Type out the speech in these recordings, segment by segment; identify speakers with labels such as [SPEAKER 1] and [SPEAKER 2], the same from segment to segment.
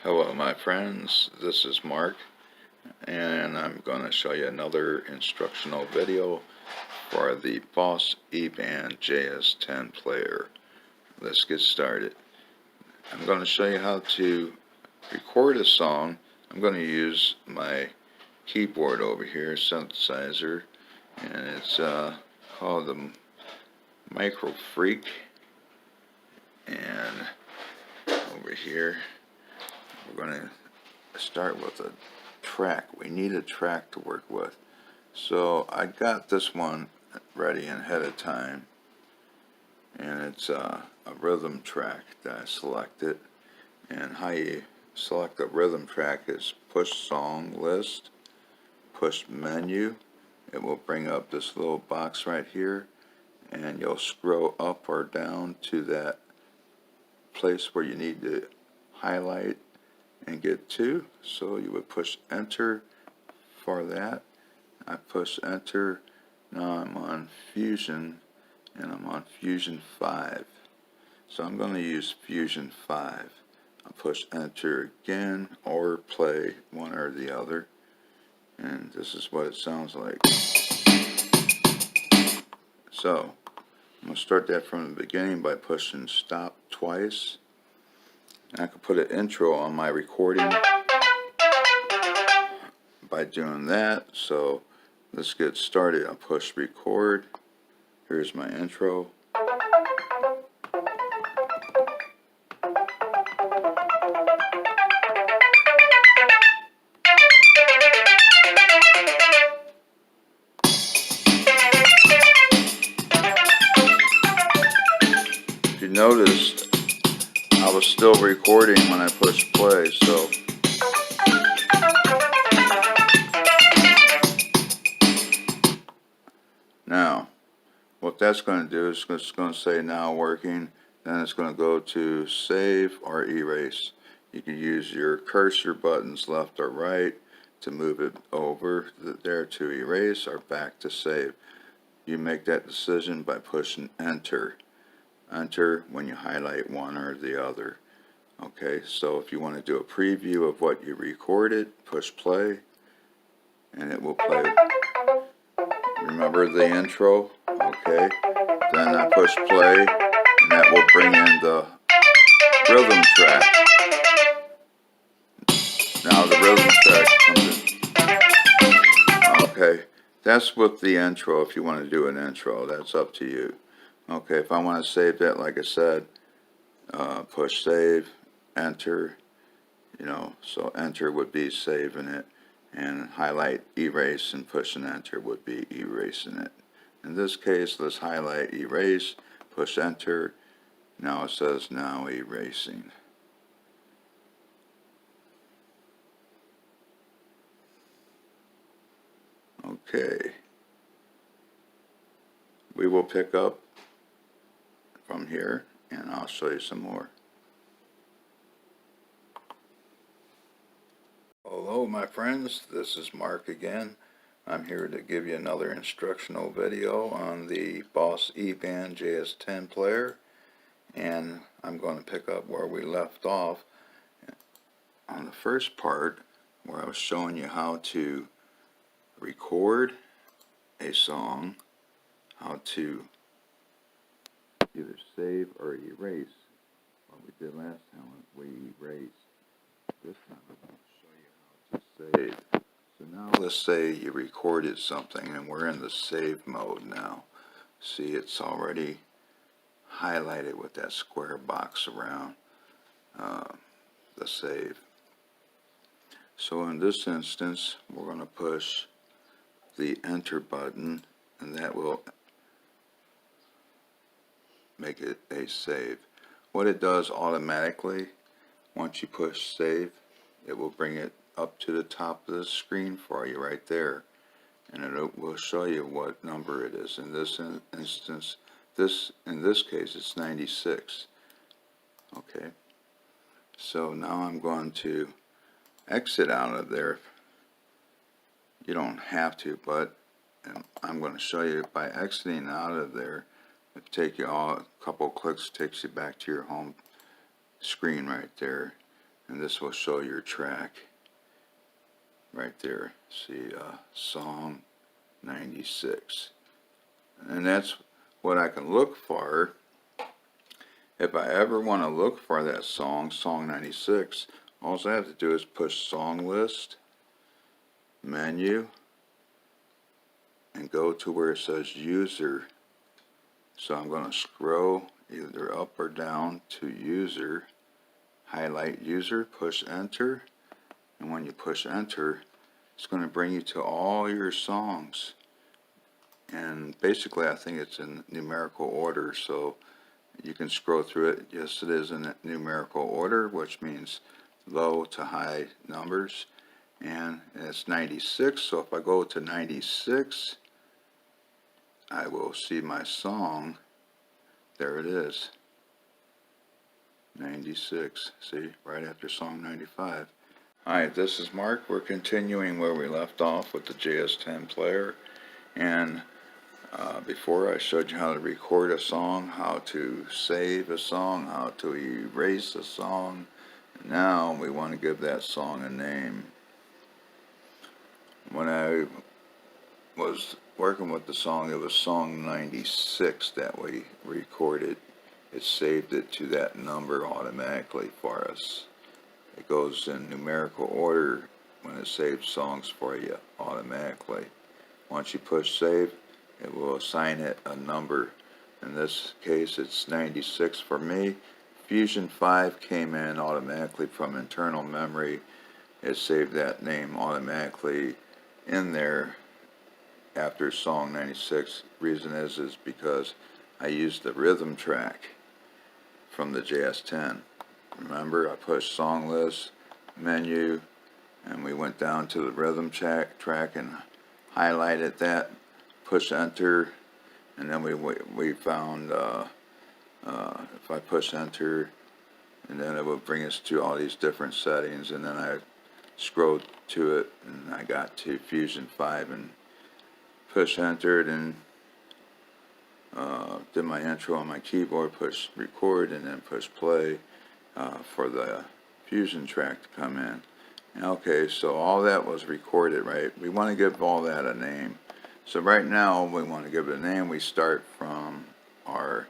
[SPEAKER 1] Hello my friends, this is Mark and I'm going to show you another instructional video for the Boss eBand JS10 player. Let's get started. I'm going to show you how to record a song. I'm going to use my keyboard over here, synthesizer, and it's called the Micro Freak. And over here we're going to start with a track. We need a track to work with. So I got this one ready ahead of time, and it's a rhythm track that I selected. And how you select a rhythm track is push song list, push menu. It will bring up this little box right here, and you'll scroll up or down to that place where you need to highlight and get to. So you would push enter for that. I push enter. Now I'm on Fusion, and I'm on Fusion 5. So I'm going to use Fusion 5. I'll push enter again or play, one or the other. And this is what it sounds like. So I'm going to start that from the beginning by pushing stop twice. And I can put an intro on my recording by doing that. So let's get started. I'll push record. Here's my intro. If you noticed, I was still recording when I pushed play, so now what that's going to do is it's going to say now working, then it's going to go to save or erase. You can use your cursor buttons left or right to move it over there to erase or back to save. You make that decision by pushing enter. Enter when you highlight one or the other. Okay, so if you want to do a preview of what you recorded, push play, and it will play. Remember the intro? Okay, then I push play, and that will bring in the rhythm track. Now the rhythm track comes in. Okay, that's with the intro. If you want to do an intro, that's up to you. Okay, if I want to save that, like I said, push save, enter, so enter would be saving it, and highlight erase and pushing enter would be erasing it. In this case, let's highlight erase, push enter. Now it says now erasing. Okay, we will pick up from here and I'll show you some more. Hello my friends, this is Mark again. I'm here to give you another instructional video on the Boss eBand JS10 player, and I'm going to pick up where we left off on the first part where I was showing you how to record a song, how to either save or erase. What we did last time was we erased. This time I'm going to show you how to save. So now let's say you recorded something and we're in the save mode now. See, it's already highlighted with that square box around the save. So in this instance, we're going to push the enter button, and that will make it a save. What it does automatically, once you push save, it will bring it up to the top of the screen for you right there, and it will show you what number it is. In this instance, in this case, it's 96. Okay, so now I'm going to exit out of there. You don't have to, but I'm going to show you by exiting out of there. It take you a couple clicks, takes you back to your home screen right there. and this will show your track right there. See, song 96. And that's what I can look for. If I ever want to look for that song, song 96, all I have to do is push song list, menu, and go to where it says user. So I'm going to scroll either up or down to user, highlight user, push enter, and when you push enter, it's going to bring you to all your songs. And basically I think it's in numerical order, so you can scroll through it. Yes, it is in numerical order, which means low to high numbers, and it's 96. So if I go to 96, I will see my song. There it is, 96. See, right after song 95. Hi, this is Mark. We're continuing where we left off with the JS10 player, and before I showed you how to record a song, how to save a song, how to erase a song. Now we want to give that song a name. When I was working with the song, it was song 96 that we recorded. It saved it to that number automatically for us. It goes in numerical order when it saves songs for you automatically. Once you push save, it will assign it a number. In this case, it's 96 for me. Fusion 5 came in automatically from internal memory. It saved that name automatically in there after song 96. Reason is because I used the rhythm track from the JS10. Remember, I pushed song list, menu, and we went down to the rhythm track and highlighted that, push enter, and then we found if I push enter, and then it would bring us to all these different settings, and then I scrolled to it and I got to Fusion 5 and push entered and did my intro on my keyboard, push record, and then push play for the Fusion track to come in. Okay, so all that was recorded, right? We want to give all that a name. So right now we want to give it a name. We start from our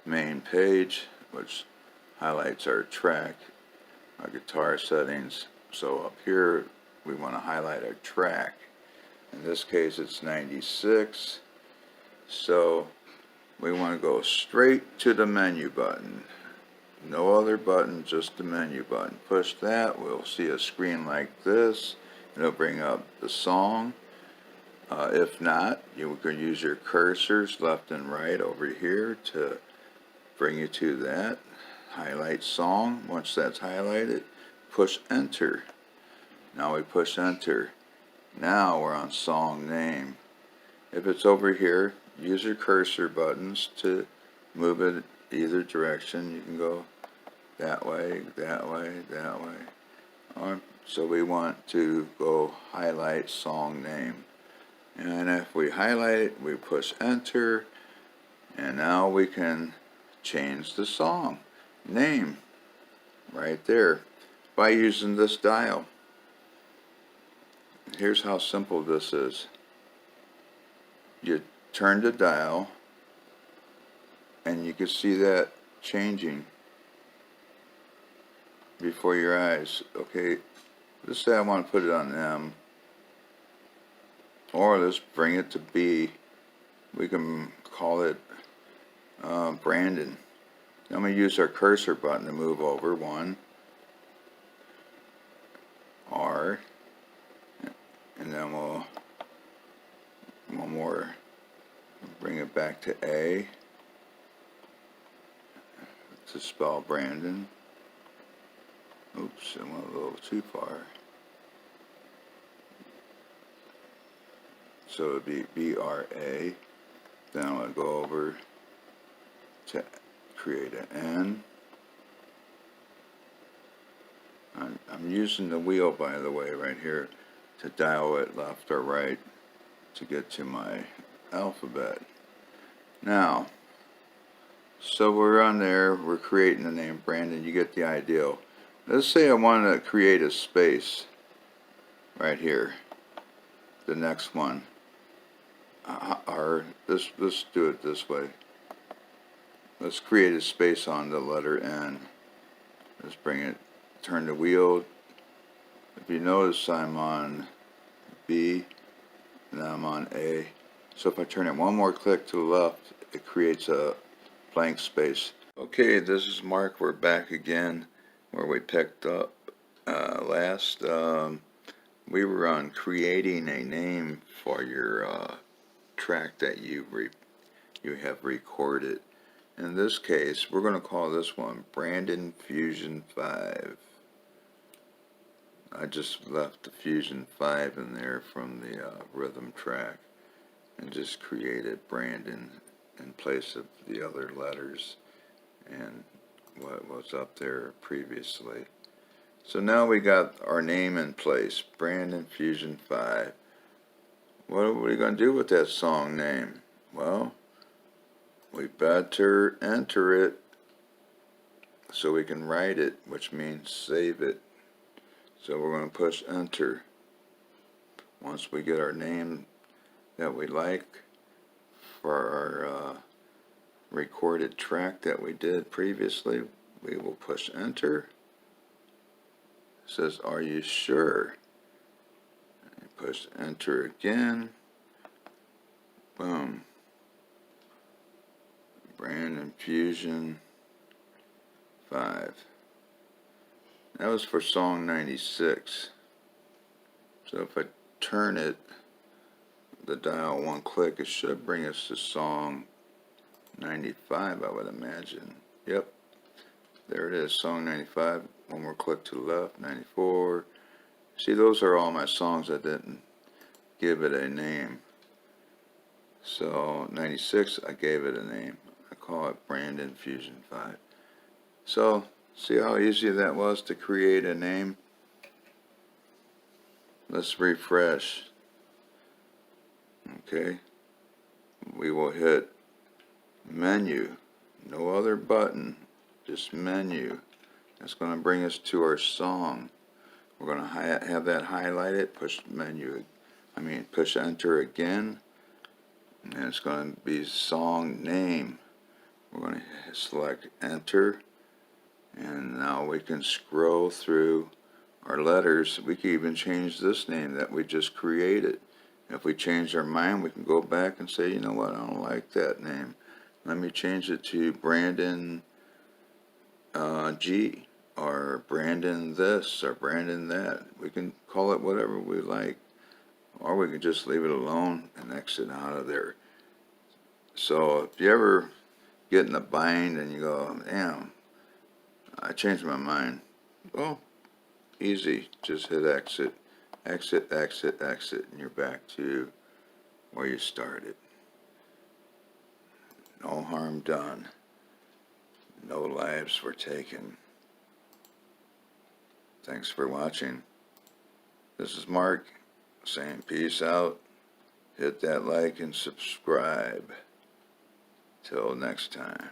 [SPEAKER 1] main page, which highlights our track, our guitar settings. So up here we want to highlight our track. In this case it's 96. So we want to go straight to the menu button. No other button, just the menu button. Push that, we'll see a screen like this. It'll bring up the song. If not, you can use your cursors left and right over here to bring you to that. Highlight song. Once that's highlighted, push enter. Now we push enter. Now we're on song name. If it's over here, use your cursor buttons to move it either direction. You can go that way, that way, that way. So we want to go highlight song name. And if we highlight it, we push enter, and now we can change the song name right there by using this dial. Here's how simple this is. You turn the dial and you can see that changing before your eyes. Okay, let's say I want to put it on M, or let's bring it to B. We can call it Brandon. I'm going to use our cursor button to move over. 1, R, and then we'll one more, bring it back to A to spell Brandon. Oops, I went a little too far. So it would be B-R-A. Then I'm going to go over to create an N. I'm using the wheel, by the way, right here to dial it left or right to get to my alphabet. Now, so we're on there, we're creating the name Brandon. You get the idea. let's say I want to create a space right here, the next one, or let's do it this way. Let's create a space on the letter N. Let's bring it, turn the wheel. If you notice, I'm on B, and I'm on A. So if I turn it one more click to the left, it creates a blank space. Okay, this is Mark. We're back again where we picked up last. We were on creating a name for your track that you have recorded. In this case, we're going to call this one Brandon Fusion 5. I just left the Fusion 5 in there from the rhythm track and just created Brandon in place of the other letters and what was up there previously. So now we got our name in place, Brandon Fusion 5. What are we going to do with that song name? Well, we better enter it so we can write it, which means save it. So we're going to push enter. Once we get our name that we like for our recorded track that we did previously, we will push enter. It says, are you sure? And push enter again. Boom. Brandon Fusion 5. That was for song 96. So if I turn it, the dial one click, it should bring us to song 95, I would imagine. Yep, there it is, song 95. One more click to the left, 94. See, those are all my songs I didn't give it a name. So 96, I gave it a name. I call it Brandon Fusion 5. So see how easy that was to create a name? Let's refresh. Okay, we will hit menu, no other button, just menu. That's going to bring us to our song. We're going to have that highlighted, push push enter again, and it's going to be song name. We're going to select enter, and now we can scroll through our letters. We can even change this name that we just created. If we change our mind, we can go back and say, you know what, I don't like that name. Let me change it to Brandon G, or Brandon this, or Brandon that. We can call it whatever we like, or we can just leave it alone and exit out of there. So if you ever get in a bind and you go, damn, I changed my mind. Well, easy, just hit exit. Exit, exit, exit, and you're back to where you started. No harm done. No lives were taken. Thanks for watching. This is Mark saying peace out. Hit that like and subscribe. Till next time.